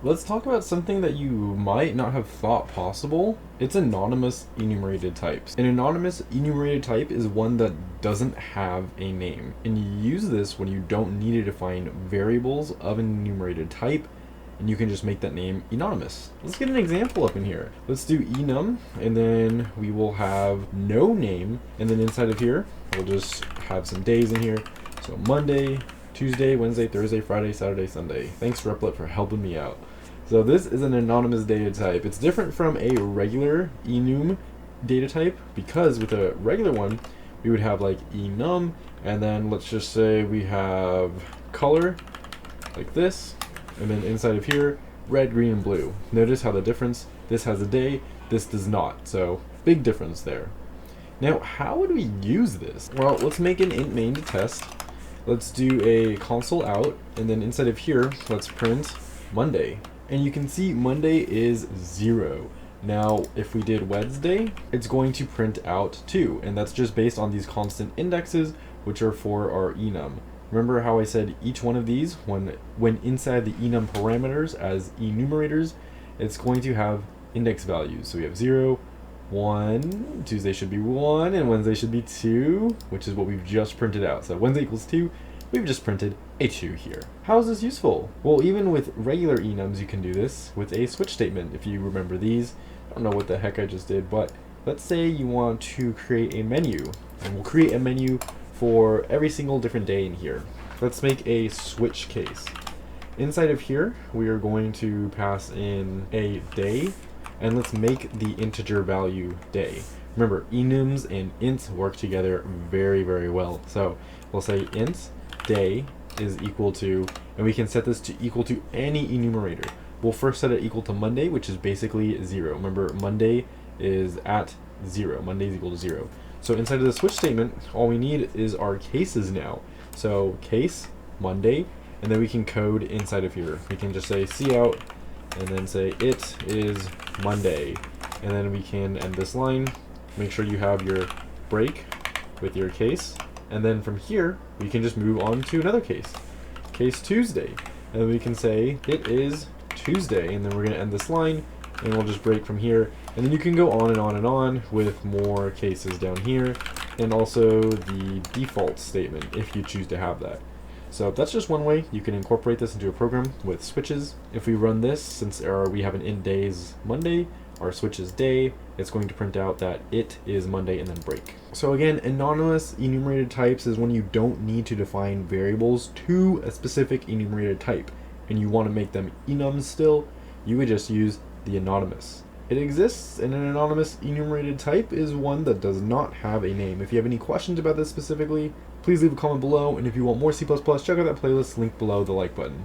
Let's talk about something that you might not have thought possible. It's anonymous enumerated types. An anonymous enumerated type is one that doesn't have a name, and you use this when you don't need to define variables of an enumerated type, and you can just make that name anonymous. Let's get an example up in here. Let's do enum, and then we will have no name, and then inside of here we'll just have some days in here. So Monday, Tuesday, Wednesday, Thursday, Friday, Saturday, Sunday. Thanks Replit for helping me out. So this is an anonymous data type. It's different from a regular enum data type because with a regular one, we would have like enum, and then let's just say we have color like this, and then inside of here, red, green, and blue. Notice how the difference, this has a day, this does not. So big difference there. Now, how would we use this? Well, let's make an int main to test. Let's do a console out, and then inside of here, let's print Monday. And you can see Monday is 0. Now, if we did Wednesday, it's going to print out 2, and that's just based on these constant indexes, which are for our enum. Remember how I said each one of these, when inside the enum parameters as enumerators, it's going to have index values. So we have 0, 1, Tuesday should be 1, and Wednesday should be 2, which is what we've just printed out. So Wednesday equals 2, we've just printed a 2 here. How is this useful? Well, even with regular enums, you can do this with a switch statement. If you remember these, I don't know what the heck I just did, but let's say you want to create a menu, and we'll create a menu for every single different day in here. Let's make a switch case. Inside of here, we are going to pass in a day, and let's make the integer value day. Remember, enums and ints work together very, very well. So we'll say int day is equal to, and we can set this to equal to any enumerator. We'll first set it equal to Monday, which is basically 0. Remember, Monday is at 0. Monday is equal to 0. So inside of the switch statement, all we need is our cases now. So case Monday, and then we can code inside of here. We can just say cout, and then say it is Monday, and then we can end this line. Make sure you have your break with your case, and then from here we can just move on to another case Tuesday, and we can say it is Tuesday, and then we're going to end this line, and we'll just break from here, and then you can go on and on and on with more cases down here, and also the default statement if you choose to have that. So that's just one way you can incorporate this into a program with switches. If we run this, since we have an int days Monday, our switch is day, it's going to print out that it is Monday and then break. So again, anonymous enumerated types is when you don't need to define variables to a specific enumerated type, and you want to make them enums still, you would just use the anonymous. It exists, and an anonymous enumerated type is one that does not have a name. If you have any questions about this specifically, please leave a comment below, and if you want more C++, check out that playlist linked below the like button.